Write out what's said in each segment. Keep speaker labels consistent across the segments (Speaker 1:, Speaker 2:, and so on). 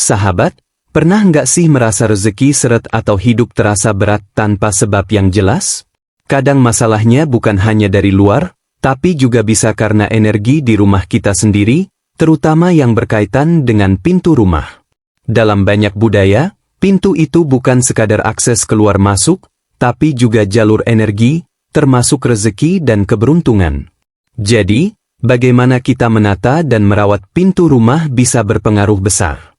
Speaker 1: Sahabat, pernah nggak sih merasa rezeki seret atau hidup terasa berat tanpa sebab yang jelas? Kadang masalahnya bukan hanya dari luar, tapi juga bisa karena energi di rumah kita sendiri, terutama yang berkaitan dengan pintu rumah. Dalam banyak budaya, pintu itu bukan sekadar akses keluar masuk, tapi juga jalur energi, termasuk rezeki dan keberuntungan. Jadi, bagaimana kita menata dan merawat pintu rumah bisa berpengaruh besar.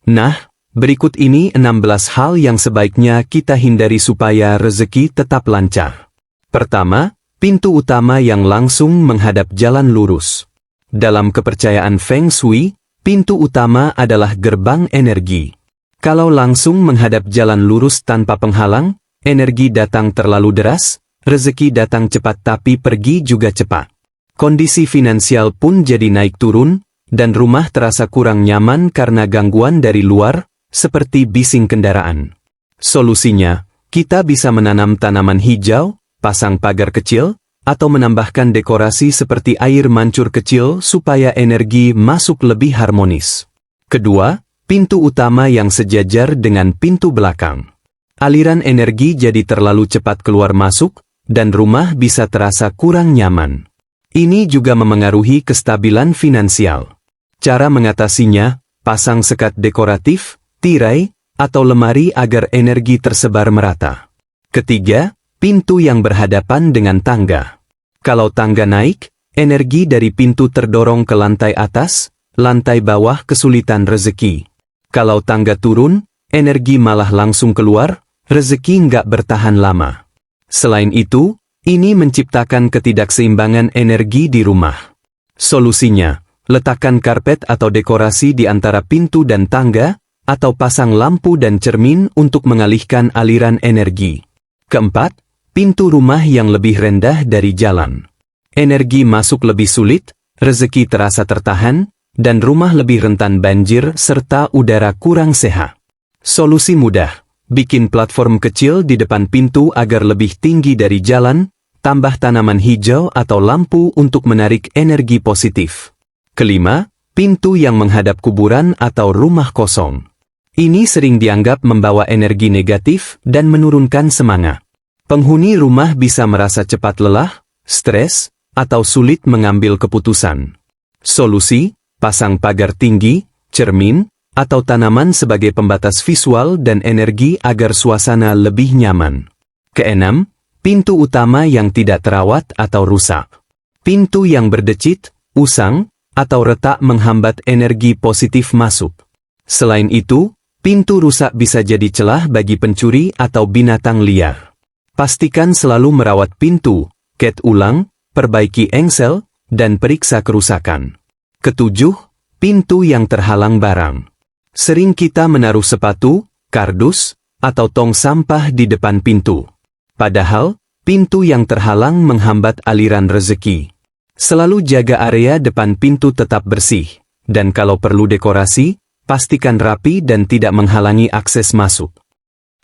Speaker 1: Nah, berikut ini 16 hal yang sebaiknya kita hindari supaya rezeki tetap lancar. Pertama, pintu utama yang langsung menghadap jalan lurus. Dalam kepercayaan Feng Shui, pintu utama adalah gerbang energi. Kalau langsung menghadap jalan lurus tanpa penghalang, energi datang terlalu deras, rezeki datang cepat tapi pergi juga cepat. Kondisi finansial pun jadi naik turun, dan rumah terasa kurang nyaman karena gangguan dari luar, seperti bising kendaraan. Solusinya, kita bisa menanam tanaman hijau, pasang pagar kecil, atau menambahkan dekorasi seperti air mancur kecil supaya energi masuk lebih harmonis. Kedua, pintu utama yang sejajar dengan pintu belakang. Aliran energi jadi terlalu cepat keluar masuk, dan rumah bisa terasa kurang nyaman. Ini juga memengaruhi kestabilan finansial. Cara mengatasinya, pasang sekat dekoratif, tirai, atau lemari agar energi tersebar merata. Ketiga, pintu yang berhadapan dengan tangga. Kalau tangga naik, energi dari pintu terdorong ke lantai atas, lantai bawah kesulitan rezeki. Kalau tangga turun, energi malah langsung keluar, rezeki nggak bertahan lama. Selain itu, ini menciptakan ketidakseimbangan energi di rumah. Solusinya, letakkan karpet atau dekorasi di antara pintu dan tangga, atau pasang lampu dan cermin untuk mengalihkan aliran energi. Keempat, pintu rumah yang lebih rendah dari jalan. Energi masuk lebih sulit, rezeki terasa tertahan, dan rumah lebih rentan banjir serta udara kurang sehat. Solusi mudah, bikin platform kecil di depan pintu agar lebih tinggi dari jalan, tambah tanaman hijau atau lampu untuk menarik energi positif. Kelima, pintu yang menghadap kuburan atau rumah kosong. Ini sering dianggap membawa energi negatif dan menurunkan semangat. Penghuni rumah bisa merasa cepat lelah, stres, atau sulit mengambil keputusan. Solusi, pasang pagar tinggi, cermin, atau tanaman sebagai pembatas visual dan energi agar suasana lebih nyaman. Keenam, pintu utama yang tidak terawat atau rusak. Pintu yang berdecit, usang, atau retak menghambat energi positif masuk. Selain itu, pintu rusak bisa jadi celah bagi pencuri atau binatang liar. Pastikan selalu merawat pintu, cat ulang, perbaiki engsel, dan periksa kerusakan. Ketujuh, pintu yang terhalang barang. Sering kita menaruh sepatu, kardus, atau tong sampah di depan pintu. Padahal, pintu yang terhalang menghambat aliran rezeki. Selalu jaga area depan pintu tetap bersih, dan kalau perlu dekorasi, pastikan rapi dan tidak menghalangi akses masuk.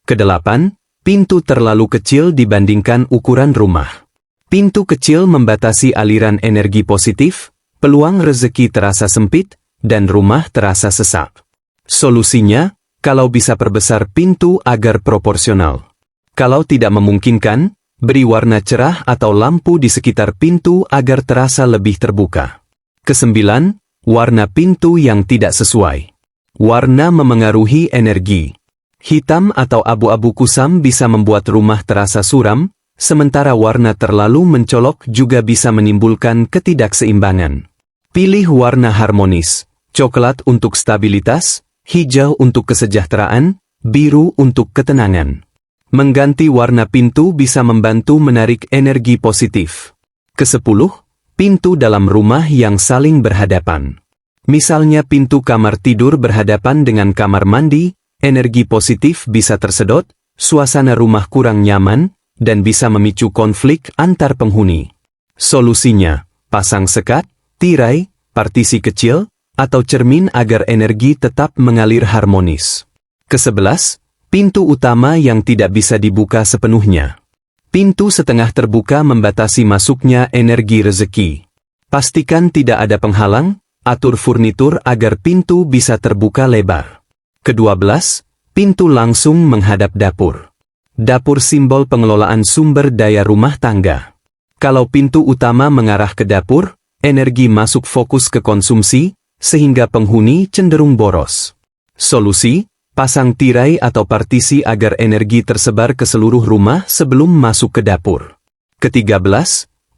Speaker 1: Kedelapan, pintu terlalu kecil dibandingkan ukuran rumah. Pintu kecil membatasi aliran energi positif, peluang rezeki terasa sempit, dan rumah terasa sesak. Solusinya, kalau bisa perbesar pintu agar proporsional. Kalau tidak memungkinkan, beri warna cerah atau lampu di sekitar pintu agar terasa lebih terbuka. Kesembilan, warna pintu yang tidak sesuai. Warna memengaruhi energi. Hitam atau abu-abu kusam bisa membuat rumah terasa suram, sementara warna terlalu mencolok juga bisa menimbulkan ketidakseimbangan. Pilih warna harmonis, coklat untuk stabilitas, hijau untuk kesejahteraan, biru untuk ketenangan. Mengganti warna pintu bisa membantu menarik energi positif. Kesepuluh, pintu dalam rumah yang saling berhadapan. Misalnya pintu kamar tidur berhadapan dengan kamar mandi, energi positif bisa tersedot, suasana rumah kurang nyaman, dan bisa memicu konflik antar penghuni. Solusinya, pasang sekat, tirai, partisi kecil, atau cermin agar energi tetap mengalir harmonis. Kesebelas, pintu utama yang tidak bisa dibuka sepenuhnya. Pintu setengah terbuka membatasi masuknya energi rezeki. Pastikan tidak ada penghalang, atur furnitur agar pintu bisa terbuka lebar. Ke-12, pintu langsung menghadap dapur. Dapur simbol pengelolaan sumber daya rumah tangga. Kalau pintu utama mengarah ke dapur, energi masuk fokus ke konsumsi, sehingga penghuni cenderung boros. Solusi, pasang tirai atau partisi agar energi tersebar ke seluruh rumah sebelum masuk ke dapur. Ke-13,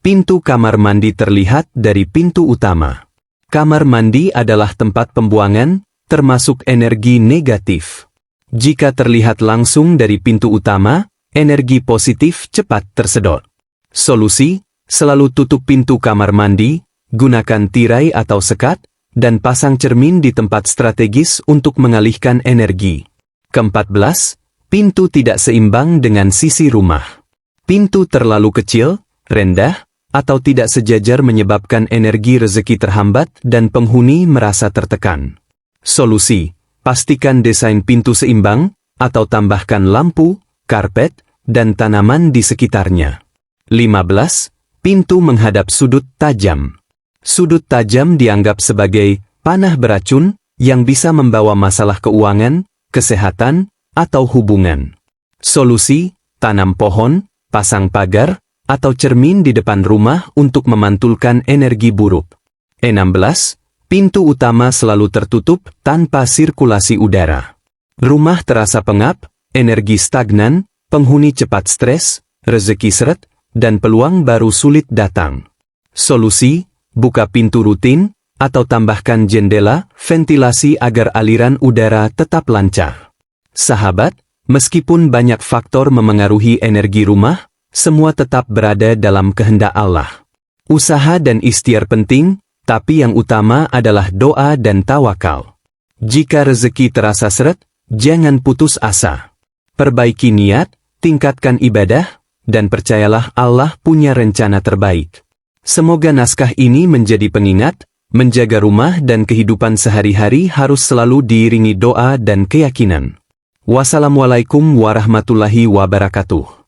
Speaker 1: pintu kamar mandi terlihat dari pintu utama. Kamar mandi adalah tempat pembuangan, termasuk energi negatif. Jika terlihat langsung dari pintu utama, energi positif cepat tersedot. Solusi, selalu tutup pintu kamar mandi, gunakan tirai atau sekat, dan pasang cermin di tempat strategis untuk mengalihkan energi. Ke-14, pintu tidak seimbang dengan sisi rumah. Pintu terlalu kecil, rendah, atau tidak sejajar menyebabkan energi rezeki terhambat dan penghuni merasa tertekan. Solusi, pastikan desain pintu seimbang, atau tambahkan lampu, karpet, dan tanaman di sekitarnya. 15, pintu menghadap sudut tajam. Sudut tajam dianggap sebagai panah beracun yang bisa membawa masalah keuangan, kesehatan, atau hubungan. Solusi, tanam pohon, pasang pagar, atau cermin di depan rumah untuk memantulkan energi buruk. 16, pintu utama selalu tertutup tanpa sirkulasi udara. Rumah terasa pengap, energi stagnan, penghuni cepat stres, rezeki seret, dan peluang baru sulit datang. Solusi, buka pintu rutin, atau tambahkan jendela, ventilasi agar aliran udara tetap lancar. Sahabat, meskipun banyak faktor memengaruhi energi rumah, semua tetap berada dalam kehendak Allah. Usaha dan ikhtiar penting, tapi yang utama adalah doa dan tawakal. Jika rezeki terasa seret, jangan putus asa. Perbaiki niat, tingkatkan ibadah, dan percayalah Allah punya rencana terbaik. Semoga naskah ini menjadi pengingat, menjaga rumah dan kehidupan sehari-hari harus selalu diiringi doa dan keyakinan. Wassalamualaikum warahmatullahi wabarakatuh.